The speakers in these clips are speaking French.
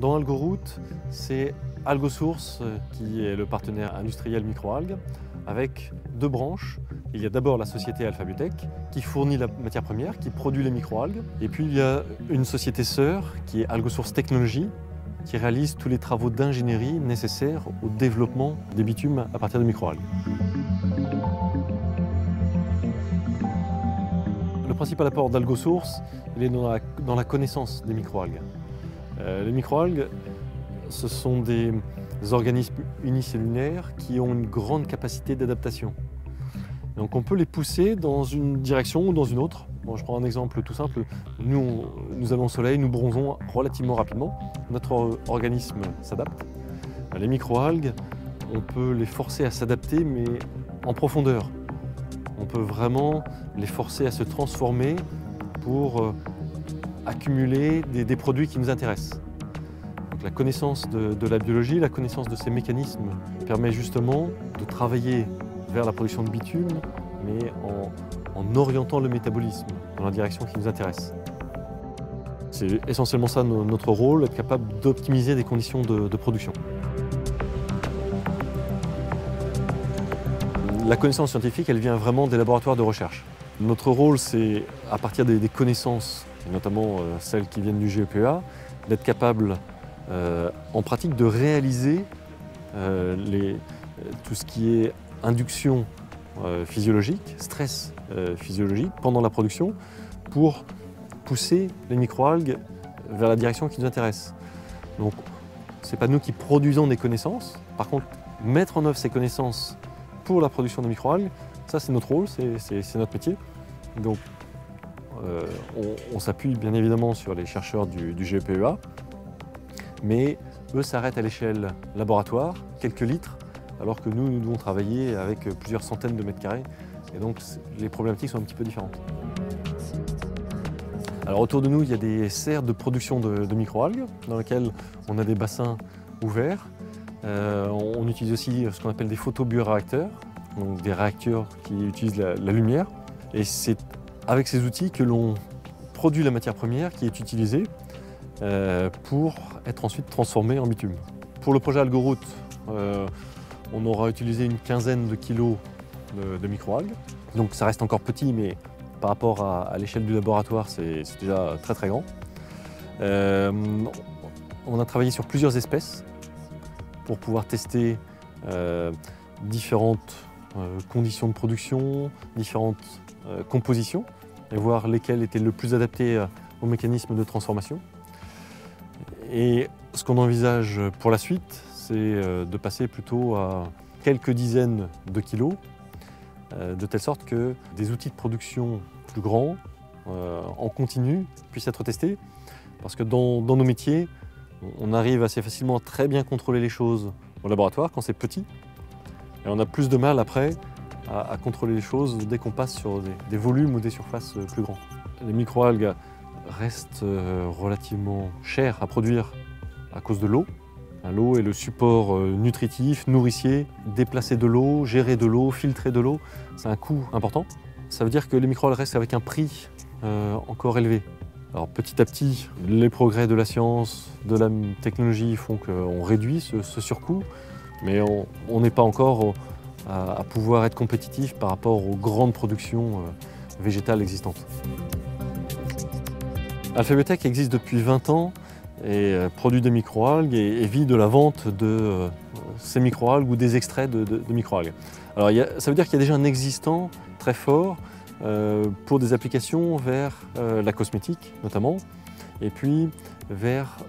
dans AlgoRoot, c'est AlgoSource qui est le partenaire industriel microalgues avec deux branches. Il y a d'abord la société Alpha-Biotech qui fournit la matière première, qui produit les microalgues. Et puis il y a une société sœur qui est AlgoSource Technologies qui réalise tous les travaux d'ingénierie nécessaires au développement des bitumes à partir de microalgues. Le principal apport d'AlgoSource, il est dans la connaissance des microalgues. Les microalgues, ce sont des organismes unicellulaires qui ont une grande capacité d'adaptation. Donc on peut les pousser dans une direction ou dans une autre. Bon, je prends un exemple tout simple. Nous allons au soleil, nous bronzons relativement rapidement. Notre organisme s'adapte. Les microalgues, on peut les forcer à s'adapter, mais en profondeur. On peut vraiment les forcer à se transformer pour accumuler des produits qui nous intéressent. Donc, la connaissance de la biologie, la connaissance de ces mécanismes permet justement de travailler vers la production de bitume, mais en orientant le métabolisme dans la direction qui nous intéresse. C'est essentiellement ça notre rôle, être capable d'optimiser des conditions de production. La connaissance scientifique, elle vient vraiment des laboratoires de recherche. Notre rôle, c'est, à partir des connaissances, notamment celles qui viennent du GEPEA, d'être capable, en pratique, de réaliser tout ce qui est induction physiologique, stress physiologique pendant la production, pour pousser les microalgues vers la direction qui nous intéresse. Donc, ce n'est pas nous qui produisons des connaissances. Par contre, mettre en œuvre ces connaissances pour la production de microalgues, ça c'est notre rôle, c'est notre métier. Donc on s'appuie bien évidemment sur les chercheurs du GEPEA, mais eux s'arrêtent à l'échelle laboratoire, quelques litres, alors que nous devons travailler avec plusieurs centaines de mètres carrés, et donc les problématiques sont un petit peu différentes. Alors autour de nous, il y a des serres de production de microalgues, dans lesquelles on a des bassins ouverts. On utilise aussi ce qu'on appelle des photobioréacteurs, donc des réacteurs qui utilisent la lumière. Et c'est avec ces outils que l'on produit la matière première qui est utilisée pour être ensuite transformée en bitume. Pour le projet AlgoRoot, on aura utilisé une quinzaine de kilos de microalgues. Donc ça reste encore petit, mais par rapport à l'échelle du laboratoire, c'est déjà très très grand. On a travaillé sur plusieurs espèces pour pouvoir tester différentes conditions de production, différentes compositions, et voir lesquelles étaient le plus adaptées au mécanisme de transformation. Et ce qu'on envisage pour la suite, c'est de passer plutôt à quelques dizaines de kilos, de telle sorte que des outils de production plus grands, en continu, puissent être testés. Parce que dans nos métiers, on arrive assez facilement à très bien contrôler les choses au laboratoire quand c'est petit. Et on a plus de mal après à contrôler les choses dès qu'on passe sur des volumes ou des surfaces plus grands. Les microalgues restent relativement chères à produire à cause de l'eau. L'eau est le support nutritif, nourricier. Déplacer de l'eau, gérer de l'eau, filtrer de l'eau, c'est un coût important. Ça veut dire que les microalgues restent avec un prix encore élevé. Alors petit à petit, les progrès de la science, de la technologie font qu'on réduit ce surcoût, mais on n'est pas encore à pouvoir être compétitif par rapport aux grandes productions végétales existantes. Alpha-Biotech existe depuis 20 ans et produit des microalgues et vit de la vente de ces microalgues ou des extraits de microalgues. Alors ça veut dire qu'il y a déjà un existant très fort pour des applications vers la cosmétique notamment, et puis vers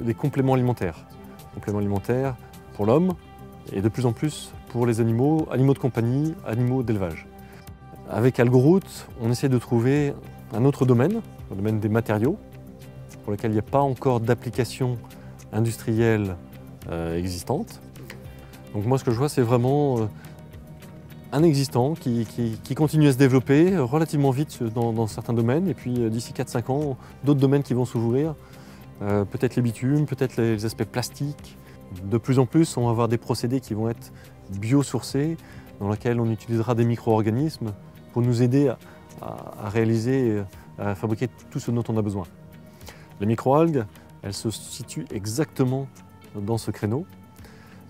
les compléments alimentaires. Compléments alimentaires pour l'homme et de plus en plus pour les animaux, animaux de compagnie, animaux d'élevage. Avec AlgoRoot, on essaie de trouver un autre domaine, le domaine des matériaux, pour lequel il n'y a pas encore d'application industrielle existante. Donc moi ce que je vois c'est vraiment un existant qui continue à se développer relativement vite dans certains domaines, et puis d'ici 4-5 ans, d'autres domaines qui vont s'ouvrir, peut-être les bitumes, peut-être les aspects plastiques. De plus en plus, on va avoir des procédés qui vont être biosourcés, dans lesquels on utilisera des micro-organismes pour nous aider à réaliser, à fabriquer tout ce dont on a besoin. Les microalgues, elle se situe exactement dans ce créneau.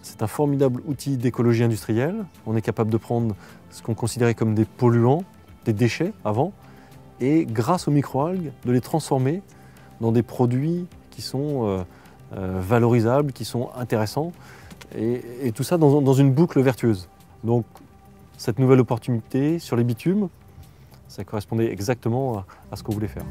C'est un formidable outil d'écologie industrielle. On est capable de prendre ce qu'on considérait comme des polluants, des déchets avant, et grâce aux microalgues, de les transformer dans des produits qui sont valorisables, qui sont intéressants, et tout ça dans une boucle vertueuse. Donc cette nouvelle opportunité sur les bitumes, ça correspondait exactement à ce qu'on voulait faire.